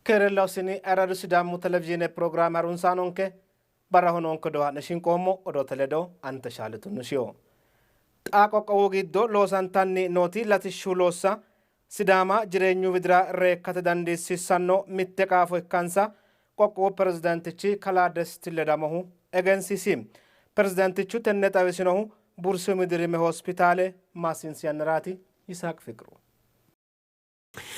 Kerella sini era Sidamu televisione programma runsanonke bara hononko do nashin komo odo teledo anta shaletu nusio. Ako kawogiddo losantanni noti latishu losa Sidama jireenyu vidra reekkate dandeessisanno mitte qaafo ikkansa qoqqoo pirezidaantichi kalaa Desti Ledamohu egensiisi. Pirezidaantichu tenne xawisinohu Bursu Midirime hospitaale maasinsiyaniraati Isaaq Fiqru.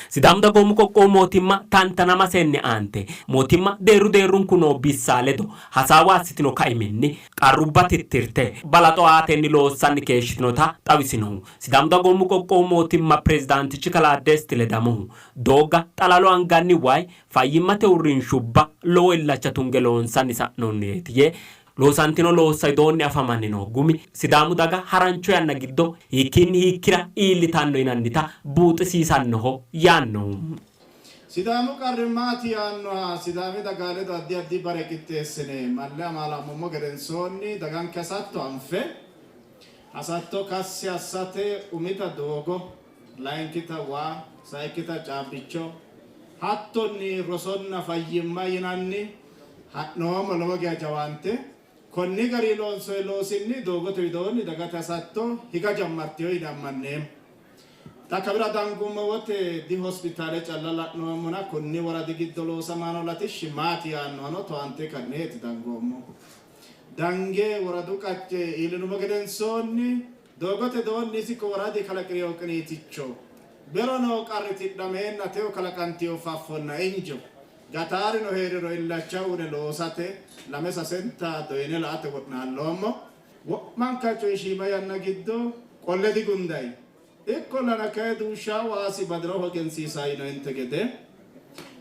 Sidam da gomu ko motimma tantana masenne ante motimma deru kuno bisaledo hasawa sitino kaimenni qarruba tittirte balato atenni loosanni keeshitnota xawisinohu sidam da gomu ko motimma presidentichi kala Desti Ledamohu doga talalo anganni way fayyimate urrinshubba lo illacha tungeloonsanni sa'nonnetiye lo santino lo saidonni afamannino gumi sidamu daga harancho yanna giddo hikinni hikira iilitanno inannita buuxisiisannoho yaanno sidamu qarrimati yaanno sidami dagale do addi bare qixxeessine malle amaalammo gedensonni dagan kasatto anfe asatto kassi assate umita doogo lainkita wa saikita caabbicho hattonni rosonna fayyimma yinanni noomo lowo geya jawante konni gari loosinni doogote widoonni dagate asatto higa jammartiyo yinammanneem takabira dangummo wote di hospitale calla la'noomona konni woradi giddo loosamano latishshi maati yaannono toante kanneeti dangommo dange woradu qacce iilinumo gedensonni doogote doonni siko woradi kalaqiriyo qiniiticho berono qarritidhameenna teo kalaqantiyo faffonna injo gatari no herero illacha une loosate la mesa senta doyne laate wotnaalloommo wo'manka coyshima yanna giddo qolle di gunday ikkollana kae duusha waasi badroho gensiisayino inte gede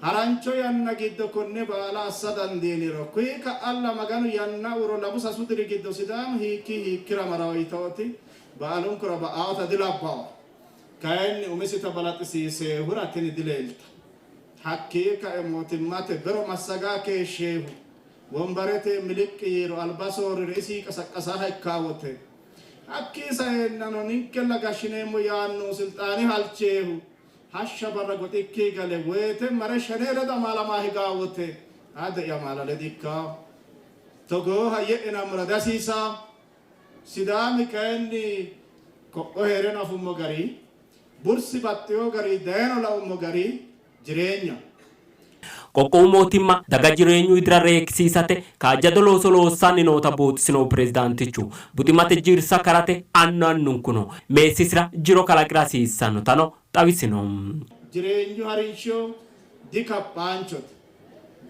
harancho yanna giddo konne baala assa dandiiniro kuyi ka alla maganu yanna uro labusa sudiri giddo sidaamu hiikkira marawayitooti baalunkura ba'aawota dilabbawa kayenni umisita balaxisiiseehura tini dileelta hakkiika emotimmate bero massagaa keesheehu wombarete miliqqiyiro albasoorire isii qasaqasaa ikkaawote hakkii sayeennano ninkella gashineemmo yaannu silxaani halcheehu hashsha barra goxikkii gale woyete mare shaneeredo amaalamaa higaawote ade yamaalale dikkaa togoo hayye'ina muradasiisaa sidaami kayenni ko'o heeren afummo garii bursi baxxiyoo garii dayeno la'ummo garii jireenyo Qoqqoo mootimma daga jireenyu idra reeksisate kaajjado looso loossanni noota buuxisino pirezidaantichu buximate jirsa karate annun kuno meessisira jiro kalaqirasiissanno tano xawisino jireenyu harinsho dikaphaanchote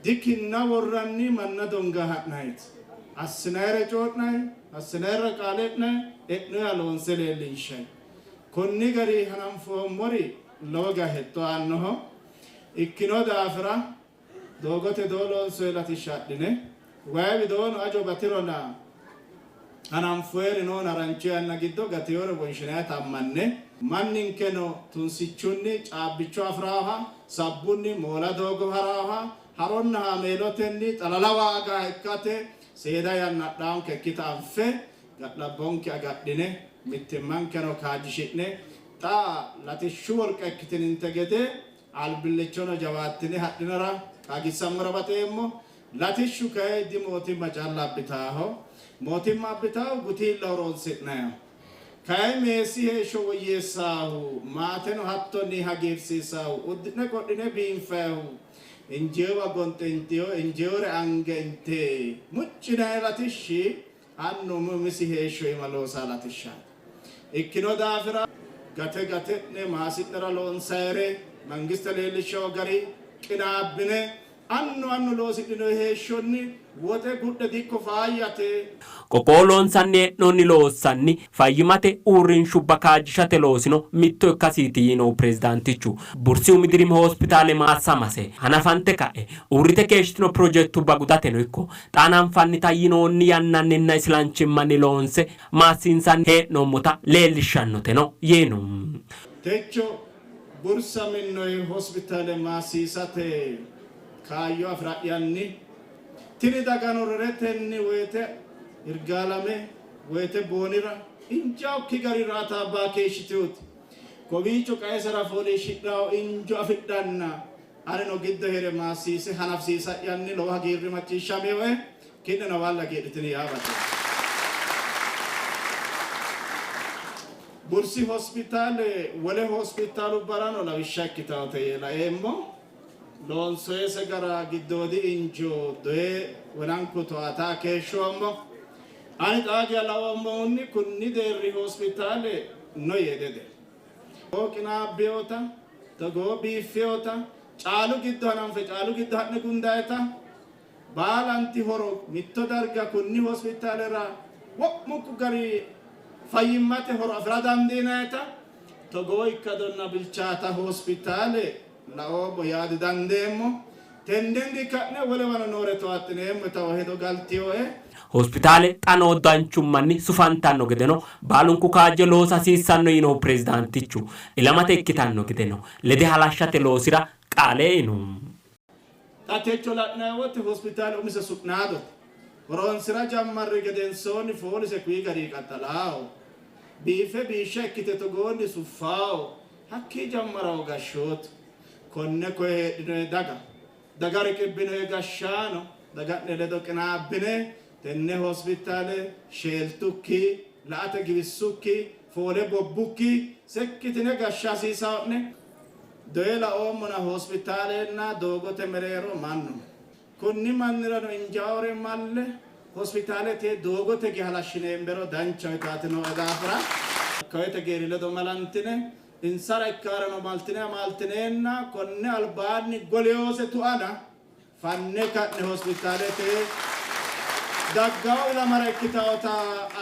dikinna worranni manna donga ha'nayt assinayre coodhnay assinayre qaale'nay e'noya loonse leellinshay konni gari hananfoommori loga hetto annoho ikkino daafira doogote dooloonsoy latishshaadhine wayi doono ajo batirona hananfueri noon harancho yanna giddo gatiyore wonshinaya tammanne manninkeno tunsichunni caabbicho afiraaha sabbunni moola doogo haraaha haronna haameelotenni xalalawaaga ikkate seeda yannadhaanke ikkita anfe gadhabbonke agadhine mittimmankeno kaajjishi'ne xaa latishshu wolqa ikkitininte gede albillichono jawaattine hadhinara kaagissammara bateemmo latishshu kae di mootimma calla abbitaaho mootimma abbitaahu gutiilla horoonsi'nayo kae meessi heeshsho woyyeessaahu maateno hattonni hagiirsiisaahu uddine qodhine biinfaahu injeewa gonxentiyo injeewore angente muccinaye latishshi annu mumisi heeshsho ima loosaa latishshaati ikkino daafira gate maasi'nera loonsayre mangiste leellishaw gari qinaabbine annu loosidhino heeshshonni wote gudde dikko faayyate qoqqoo loonsanni nonni loossanni fayyimate uurrinshubba kaajjishate loosino mitto ikkasiiti yino pirezidaantichu Bursi Midirime hospitaale maassamase hanafante ka'e uurrite keeshitino projektubba gudateno ikko xaananfannita yinoonni yannanninna isilanchimmanni loonse maassiinsanni hee'noommota leellishshannoteno yeeno techo bursa minnoy hospitaale maassiisate kaayyo afira'yanni tini daganorretenni woyte irgaalame woyte boonira injaokki gari raataa baa keeshitiyooti kowiicho qaesara fooliishshidhawo injo afidhanna Ani no giddo here maasise hanafsiisa yanni lo hagiirri macciishshame woy kinne no walla geedhitini yaabate. Bursi hospitale wale hospitalu barano lawishsha ikkitaate laeemmo loonsoese gara giddoodi injo doe wananku to'ataa keeshshoommo ani xaagi alawammoonni kunni deerri hospitale no yedede qinaabbeyoota togoo biiffeyoota caalu giddo hananfe caalu giddo hadne gundaayeta baalanti horo mitto darga kunni hospitalera wo'muku gari fayyimmate horo afira dandiinayeta togoo ikkadonna bilchaata hospitale laoobo yaadi dandeemmo tendengi ka'ne wolewano noore to'attineemmo tawa hedo galtiyoe hospitale xanoo danchummanni sufantanno gedeno baalunku kaajjo loosa hasiissanno yino pirezidaantichu ilamate ikkitanno gedeno lede halashshate loosira qaale inu tatecho la'nawote hospitale umise su'naado horonsira jammarri gedensoonni foolise kuyi gari qaxalaaho biife biishsha ikkite togoonni suffaaho hakkii jammaraho gashshootu konne koye heedhinoe daga riqibbinoe gashshaano daga'ne ledo qinaabbine tenne hospitale sheeltukki la'ate giwissukki foole bobbukki sekkitine gashsha hasiisaa'ne doyela oomona hospitalenna doogote mereero mannu kunni mannirano injaawore malle hospitalete doogote gi halashshineembero danchawe taatino edaafira kawete geeri ledo malantine insara ikkaarano maltineenna konne albaanni goliyoose tu'ana fanne ka'ne hospitalete daggawo ilamara ikkitaawota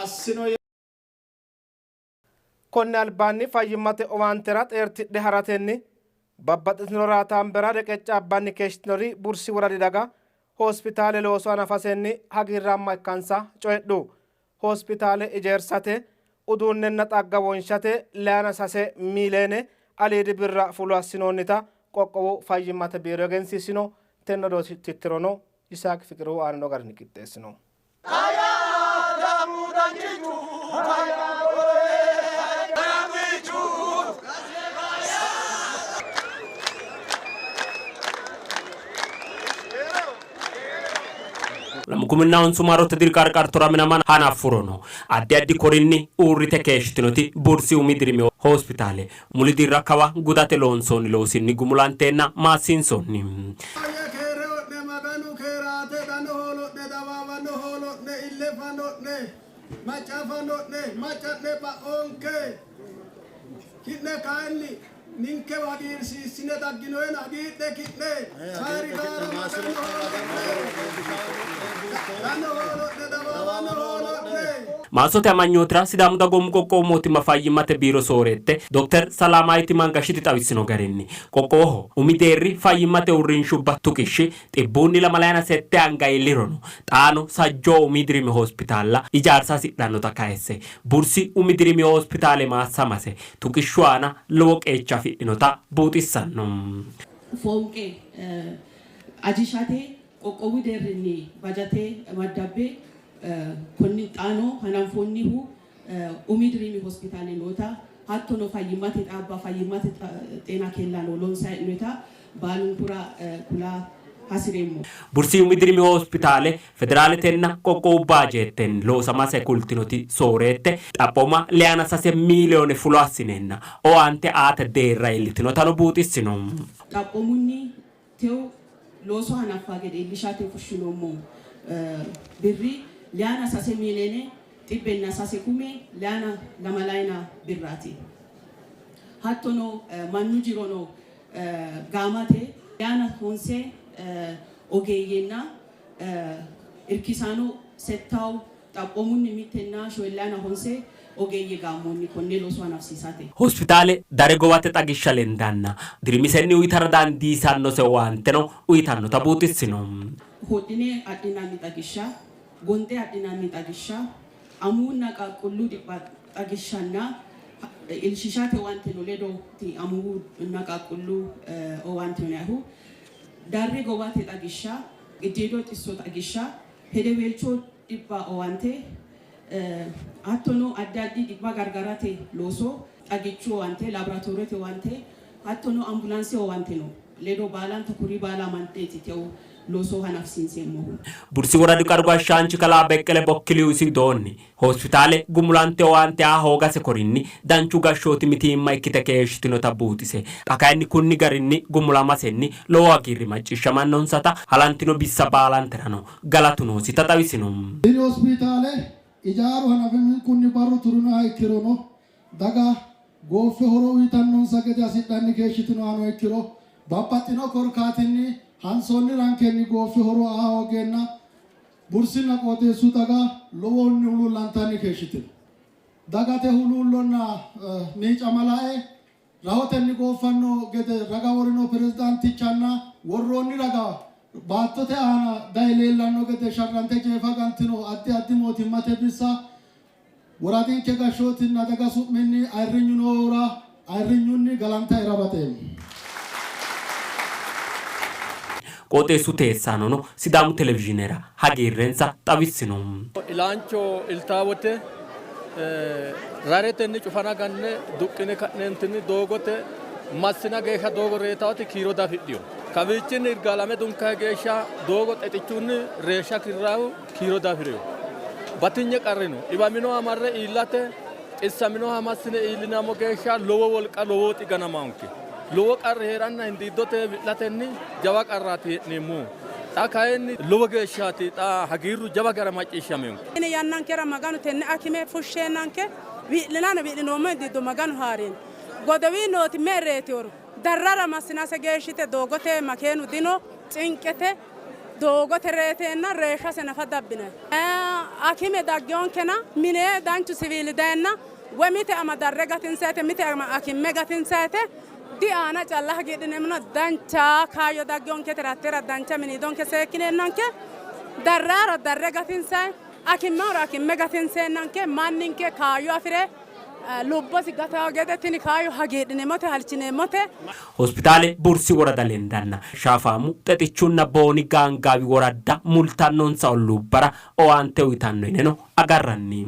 assino konne albaanni fayyimmate owaantera xeertidhe haratenni babbaxxitino raataambera reqecca abbanni keeshtinori bursi woradi daga hospitale looso anafasenni hagiirraamma ikkansa coyidhu hospitale ijeersate uduunnenna xagga wonshate leana sase miileene aliidi birra fulu assinoonnita qoqqowu fayyimmate biiro egensiisino tenno doo tittirono Isaak Fiqiruu aanno garini qixxeessino. Lamukuminnaawwan sumaarota dirqarqartora minaman hanaaffurono addi korinni uurrite keeshtinoti bursi umidirimi hospitale mulidirra kawa gudate loonsoonni loosinni gumulanteenna maassiinsoonni. ninke wagir sisine dagginoen agidde kitne sari maasote amanyootra sidaamu dagoomu qoqqowu mootimma fayyimmate biiro soorette Dr. Salaamaayiti Mangashiti xawissino garinni qoqqowoho umi deerri fayyimmate uurrinshubba tuqishshi xibbuunni lamalayana sette anga iillirono xaano sajjoo umi dirimi hospitaalla ijaarsa hasidhannota kayisse bursi umi dirimi hospitaale maassamase tuqishshu aana lowo qeecha fidhinota buuxissanno. Foonqee ajishate qoqqowu deerrinni bajatee maddabbe konni xaanoo hananfoonnihu umi dirimi hospitaale noota hattono fayyimmate dhaabba fayyimmate xeenaa keellaan loonsaa innota baalunkura kulaa hasiremmo. Bursi umi dirimi hospitaale federaaletenna qoqqowu baajeetten loosamase kultinoti soorette xaphoma leana sase miiliyoone fulo assinenna owaante aate deerra iillitinotano buuxissino. Xaphomunni teewu looso hanaffaa gede iillishaate fushshinoommo birri leana sase miiliyoone xibbenna sase kume leana lamalayina birraati. Hattono mannu jirono gaamate leana honsee ogeeyyenna irkisaano settaw xaphomunni mittenna shoyllaana honse ogeeyye gaammoonni konne looso hanafsiisate. Hospitaale dare gowate xagishsha lendanna dirimisenni uyitara dandiisannose owaanteno uyitannota buuxissino. Hodhine adhinanni xagishsha gonte adhinanni xagishsha amuunna qaaqqullu dhibba xagishshanna ilshishate owaante no ledooti amuunna qaaqqullu owaante no darre gowate xagishsha giddeedoo xissoo xagishsha hedeweelchoo dhibba owaante hattono adda addi dhibba gargarate looso xagichu owaante laaboraatoorete owaante hattono ambulaansii owaante no ledo baalanta kurii baalaa manteeti ta'u loosoo hanafsiinseemmoo. Bursi waradi qarba shaanchi kalaa bekkele bokkiliusi doonni hospitaale gumulante waante a hoogase korinni danchu gashooti mitiimma ikkite keeshtinota buutise dhakainni kunni garinni gumulamasenni lowo agirri macciishshamannonsata halantino bissa baalanterano galatunosi taxawisinum. Ini hospitaale ijaaru hanafimin kunni barru turuna ikkirono daga goofe horo uyitannonsa gede asidhanni keeshitino ano ikkiro babbaxxino korkaatinni hansonni rankenni goofe horo aha hogenna bursina qooxeessu daga lowonni huluullantanni keeshitino dagate huluullonna ni camalae rahotenni goofanno gede raga worino pirezidaantichanna worroonni raga baattote aana daye leellanno gede sharrante jeefa gantino addi addi mootimmate bissa woradinke gashshootinna daga su'minni ayirrinyunoora ayirrinyunni galanta irabateemmo. Qooxeessu teessaanono Sidaamu Televiziyoonera hagiirrensa xawissinum. Ilaancho iltaawwote raretenni cufana ganne duqqine ka'neentinni doogote massina geeshsha doogo reetaawoti kiiro dafidhiyo. Kawiichinni irgaalame dunkae geeshsha doogo xexichunni reeshsha kirraahu kiiro dafireyo. Batinye qarrino dhibamino amarre iillate xissamino hamassine iillinamo geeshsha lowo wolqa lowooti ganamaanke. Lowo qarri heeranna hindiiddote wi'latenni jawa qarraati hee'neemmo. Xa kayinni lowo geeshshaati xa hagiirru jawa gara macciishshameyo. Ini yannankera maganu tenne akime fushsheennanke wi'linano wi'linoommo hindiiddo maganu haareen. Godowii nooti meerreeti horo darrara massinase geeshshite doogote makeenu dino cinqete doogote reeteenna reeshshase nafa dabbinayi. Akime daggeyoonkena minee danchu siviili dayeenna woy mite ama darre gatinseete mite ama akimme gatinseete di aana calla hagiidhineemmo dancha kaayyo daggeyonke tirattera dancha miniidonke seekkineennanke darraara darre gatinsayi akimmehora akimme gatinseennanke manninke kaayyo afire lubbosi gatawo gede tini kaayyo hagiidhineemmote halchineemmote. Hospitaale Bursi worada lendanna Shafaamu xexichunna booni gaangaawi woradda multannonsa ollubbara owaante uyitanno yineno agarranni.